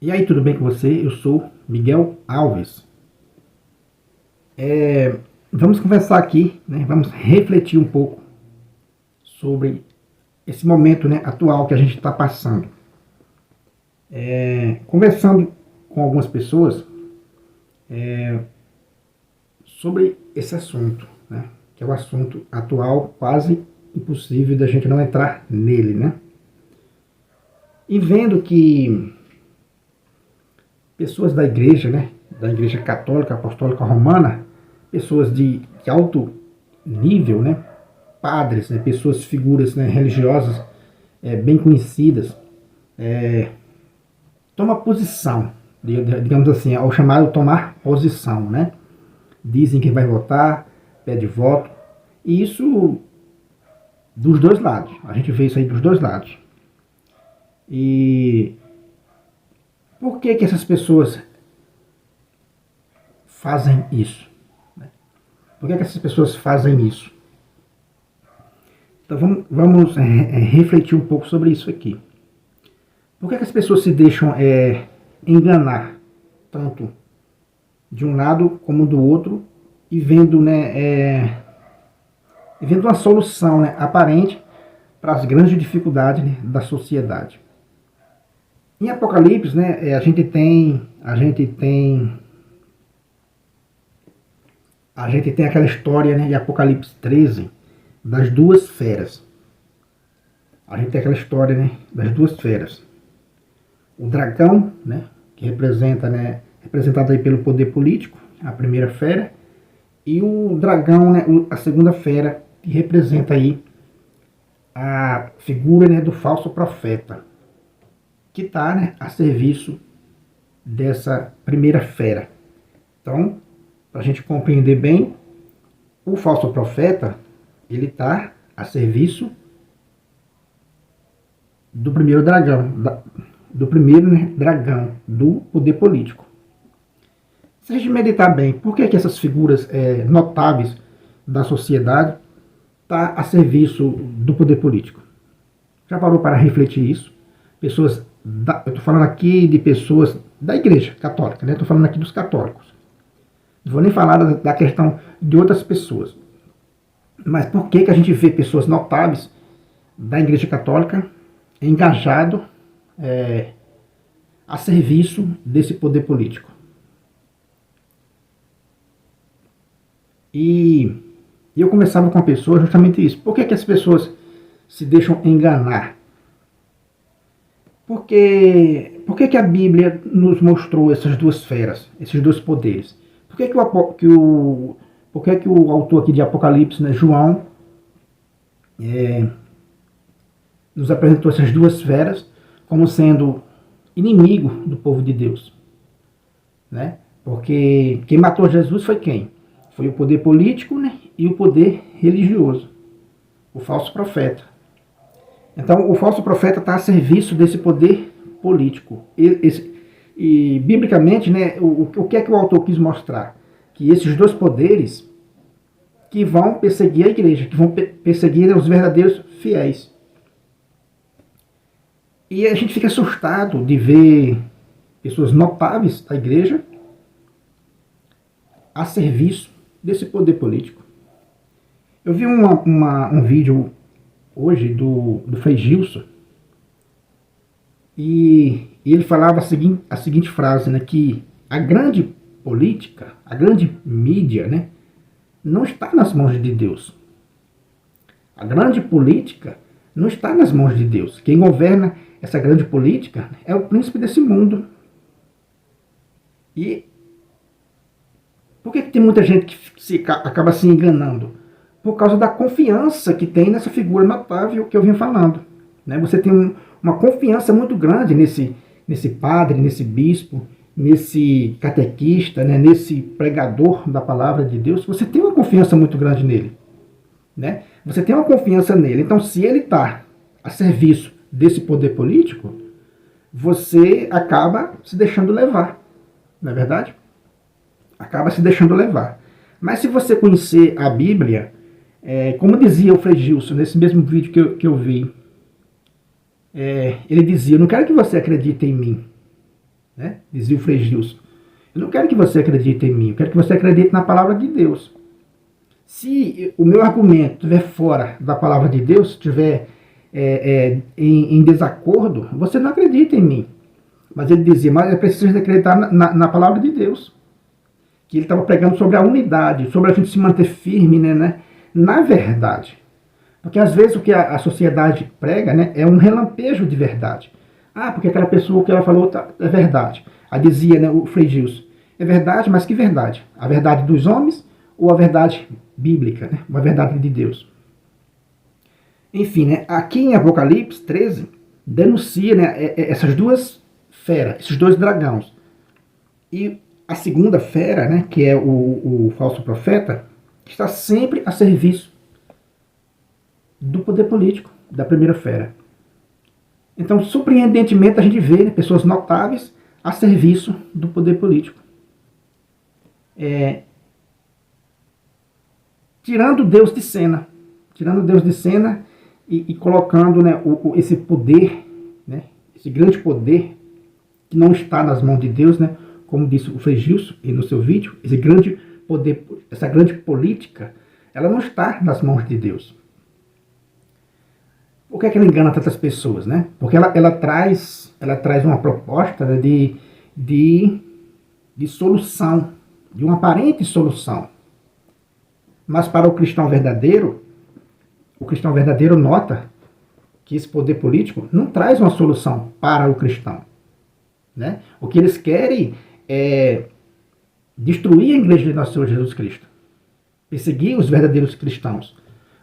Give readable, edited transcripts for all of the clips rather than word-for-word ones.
E aí, tudo bem com você? Eu sou Miguel Alves. Vamos conversar aqui, né? Vamos refletir um pouco sobre esse momento, né, atual que a gente está passando. Conversando com algumas pessoas sobre esse assunto, né? Que é o assunto atual, quase impossível da gente não entrar nele, né? E vendo que pessoas da igreja, né, da igreja católica, apostólica romana, pessoas de alto nível, né, padres, né, pessoas, figuras, né, religiosas bem conhecidas, toma posição, digamos assim, ao chamado tomar posição, né? Dizem que vai votar, pede voto, e isso dos dois lados. A gente vê isso aí dos dois lados. E por que que essas pessoas fazem isso? Por que que essas pessoas fazem isso? Então vamos refletir um pouco sobre isso aqui. Por que que as pessoas se deixam enganar tanto de um lado como do outro e vendo, né, vendo uma solução, né, aparente para as grandes dificuldades, né, da sociedade? Em Apocalipse, né, a gente tem aquela história, né, de Apocalipse 13 das duas feras. A gente tem aquela história, né, das duas feras. O dragão, né, que representa, né, representado aí pelo poder político, a primeira fera, e o dragão, né, a segunda fera, que representa aí a figura, né, do falso profeta, que está, né, a serviço dessa primeira fera. Então, para a gente compreender bem, o falso profeta, ele está a serviço do primeiro dragão, do primeiro, né, dragão do poder político. Se a gente meditar bem, por que que essas figuras notáveis da sociedade tá a serviço do poder político? Já parou para refletir isso? Pessoas, eu estou falando aqui de pessoas da igreja católica, né? Estou falando aqui dos católicos. Não vou nem falar da questão de outras pessoas. Mas por que que a gente vê pessoas notáveis da igreja católica engajado a serviço desse poder político? E eu conversava com a pessoa justamente isso. Por que que as pessoas se deixam enganar? Por que a Bíblia nos mostrou essas duas feras, esses dois poderes? Por que o autor aqui de Apocalipse, né, João, nos apresentou essas duas feras como sendo inimigo do povo de Deus? Né? Porque quem matou Jesus foi quem? Foi o poder político, né, e o poder religioso, o falso profeta. Então, o falso profeta está a serviço desse poder político. E biblicamente, né, o que é que o autor quis mostrar? Que esses dois poderes que vão perseguir a igreja, que vão perseguir os verdadeiros fiéis. E a gente fica assustado de ver pessoas notáveis da igreja a serviço desse poder político. Eu vi um vídeo hoje do Frei Gilson, e ele falava a seguinte frase, né, que a grande política, a grande mídia, né, não está nas mãos de Deus. A grande política não está nas mãos de Deus. Quem governa essa grande política é o príncipe desse mundo. E por que tem muita gente que acaba se enganando? Por causa da confiança que tem nessa figura notável que eu vim falando. Né? Você tem uma confiança muito grande nesse padre, nesse bispo, nesse catequista, né? Nesse pregador da palavra de Deus. Você tem uma confiança muito grande nele. Né? Você tem uma confiança nele. Então, se ele está a serviço desse poder político, você acaba se deixando levar. Não é verdade? Acaba se deixando levar. Mas se você conhecer a Bíblia, como dizia o Frei Gilson, nesse mesmo vídeo que eu vi, ele dizia: eu não quero que você acredite em mim, né? Dizia o Frei Gilson. Eu não quero que você acredite em mim, eu quero que você acredite na palavra de Deus. Se o meu argumento estiver fora da palavra de Deus, estiver em desacordo, você não acredita em mim. Mas ele dizia, mas é preciso acreditar na palavra de Deus. Que ele estava pregando sobre a unidade, sobre a gente se manter firme, né, na verdade. Porque às vezes o que a sociedade prega, né, é um relampejo de verdade. Ah, porque aquela pessoa que ela falou é verdade. Aí dizia, né, o Frei Gilson, é verdade, mas que verdade? A verdade dos homens ou a verdade bíblica, né? A verdade de Deus? Enfim, né, aqui em Apocalipse 13, denuncia, né, essas duas feras, esses dois dragões. E a segunda fera, né, que é o falso profeta, está sempre a serviço do poder político, da primeira fera. Então, surpreendentemente, a gente vê, né, pessoas notáveis a serviço do poder político. Tirando Deus de cena. Tirando Deus de cena e colocando, né, esse poder, né, esse grande poder, que não está nas mãos de Deus, né, como disse o Frei Gilson no seu vídeo, esse grande poder, essa grande política, ela não está nas mãos de Deus. Por que é que ela engana tantas pessoas, né? Porque ela traz uma proposta, né, de solução, de uma aparente solução. Mas para o cristão verdadeiro nota que esse poder político não traz uma solução para o cristão, né? O que eles querem é destruir a igreja de nosso Senhor Jesus Cristo, perseguir os verdadeiros cristãos,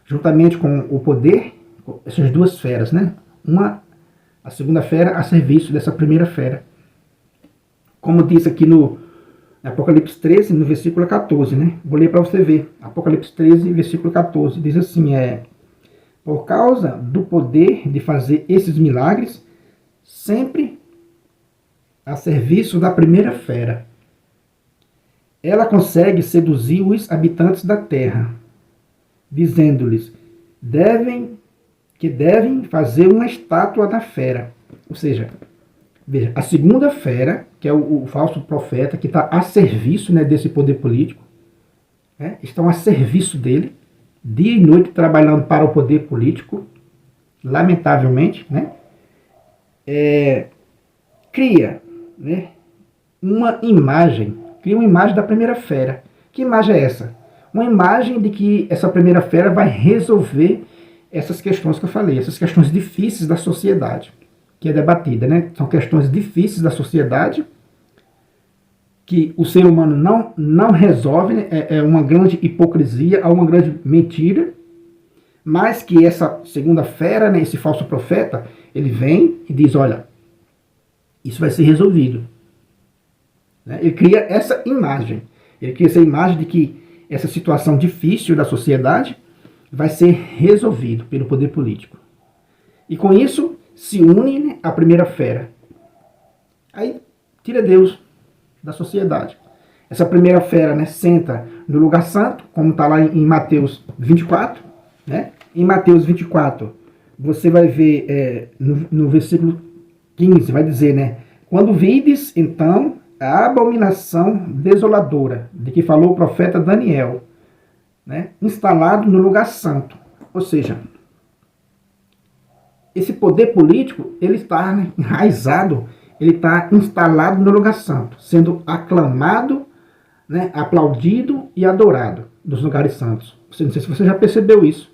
juntamente com o poder, essas duas feras, né? A segunda fera a serviço dessa primeira fera. Como diz aqui no Apocalipse 13, no versículo 14, né? Vou ler para você ver. Apocalipse 13, versículo 14, diz assim, por causa do poder de fazer esses milagres, sempre a serviço da primeira fera. Ela consegue seduzir os habitantes da terra, dizendo-lhes que devem fazer uma estátua da fera. Ou seja, veja, a segunda fera, que é o falso profeta, que está a serviço, né, desse poder político, né, estão a serviço dele, dia e noite trabalhando para o poder político, lamentavelmente, né, cria, né, uma imagem da primeira fera. Que imagem é essa? Uma imagem de que essa primeira fera vai resolver essas questões que eu falei, essas questões difíceis da sociedade, que é debatida, né? São questões difíceis da sociedade, que o ser humano não resolve, né? É uma grande hipocrisia, é uma grande mentira, mas que essa segunda fera, né, esse falso profeta, ele vem e diz, olha, isso vai ser resolvido. Ele cria essa imagem. Ele cria essa imagem de que essa situação difícil da sociedade vai ser resolvido pelo poder político. E com isso se une, né, a primeira fera. Aí tira Deus da sociedade. Essa primeira fera, né, senta no lugar santo, como está lá em Mateus 24. Né? Em Mateus 24, você vai ver no versículo 15, vai dizer, né? Quando vides, então, a abominação desoladora de que falou o profeta Daniel, né, instalado no lugar santo. Ou seja, esse poder político, ele está, né, enraizado, ele está instalado no lugar santo, sendo aclamado, né, aplaudido e adorado nos lugares santos. Não sei se você já percebeu isso,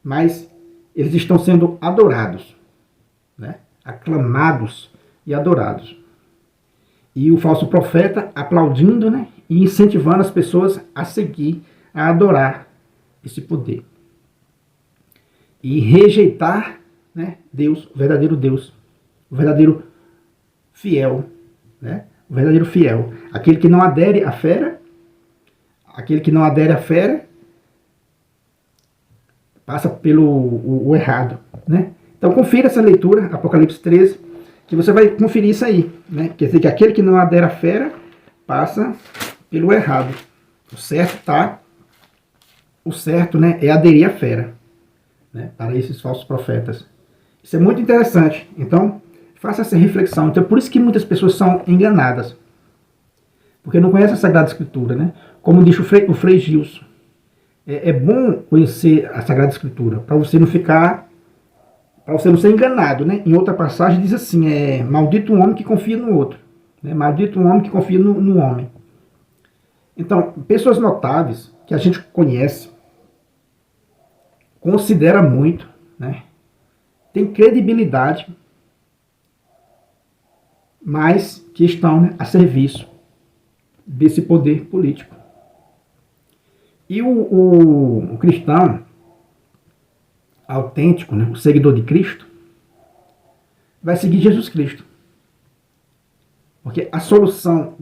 mas eles estão sendo adorados, né, aclamados e adorados. E o falso profeta aplaudindo, né, e incentivando as pessoas a seguir, a adorar esse poder. E rejeitar, né, Deus, o verdadeiro fiel, né, o verdadeiro fiel. Aquele que não adere à fera, passa pelo o errado, né? Então confira essa leitura, Apocalipse 13, que você vai conferir isso aí, né? Quer dizer que aquele que não adere à fera passa pelo errado. O certo, né, é aderir à fera, né, para esses falsos profetas. Isso é muito interessante. Então, Faça essa reflexão. Então, por isso que muitas pessoas são enganadas. Porque não conhecem a Sagrada Escritura, né? Como diz o Frei Gilson. É bom conhecer a Sagrada Escritura, para você não ficar, para você não ser enganado, né? Em outra passagem diz assim, maldito o homem que confia no outro, né? Maldito o homem que confia no homem. Então, pessoas notáveis que a gente conhece, considera muito, né? Tem credibilidade, mas que estão, né, a serviço desse poder político. E o cristão autêntico, né, o seguidor de Cristo, vai seguir Jesus Cristo. Porque a solução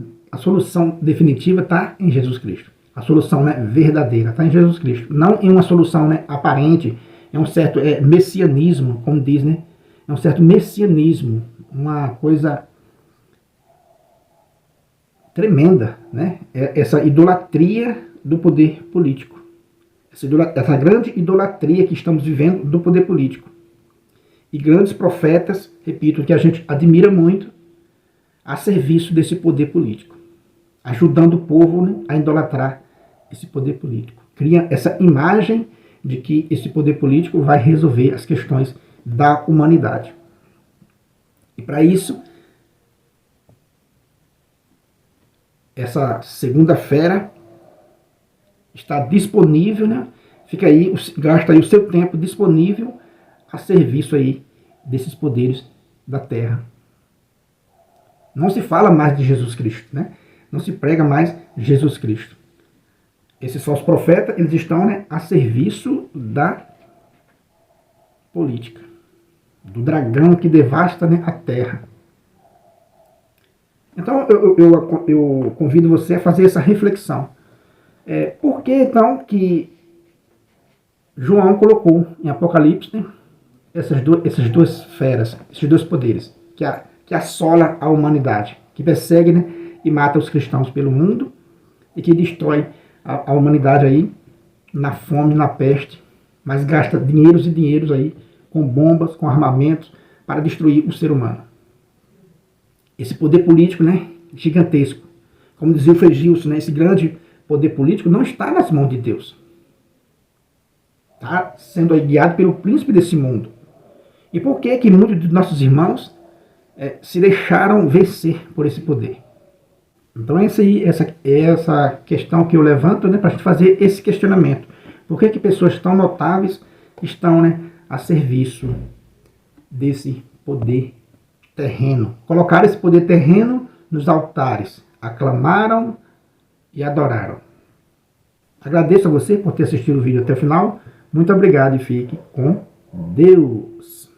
definitiva está em Jesus Cristo. A solução, né, verdadeira está em Jesus Cristo. Não em uma solução, né, aparente, é um certo messianismo, como diz, né? É um certo messianismo, uma coisa tremenda, né? Essa idolatria do poder político. Essa grande idolatria que estamos vivendo do poder político. E grandes profetas, repito, que a gente admira muito, a serviço desse poder político. Ajudando o povo, né, a idolatrar esse poder político. Cria essa imagem de que esse poder político vai resolver as questões da humanidade. E para isso, essa segunda-feira está disponível, né? Fica aí, gasta aí o seu tempo disponível a serviço aí desses poderes da terra. Não se fala mais de Jesus Cristo, né? Não se prega mais Jesus Cristo. Esses falsos profetas, eles estão, né, a serviço da política, do dragão que devasta, né, a terra. Então eu convido você a fazer essa reflexão. Por que então que João colocou em Apocalipse, né, essas duas feras, esses dois poderes, que assola a humanidade, que persegue, né, e mata os cristãos pelo mundo e que destrói a humanidade aí na fome, na peste, mas gasta dinheiros e dinheiros aí com bombas, com armamentos para destruir o ser humano. Esse poder político, né, gigantesco. Como dizia o Frei Gilson, né, esse grande poder político não está nas mãos de Deus. Está sendo guiado pelo príncipe desse mundo. E por que que muitos de nossos irmãos se deixaram vencer por esse poder? Então essa questão que eu levanto, né, para a gente fazer esse questionamento. Por que que pessoas tão notáveis estão, né, a serviço desse poder terreno? Colocaram esse poder terreno nos altares, aclamaram e adoraram. Agradeço a você por ter assistido o vídeo até o final. Muito obrigado e fique com Deus.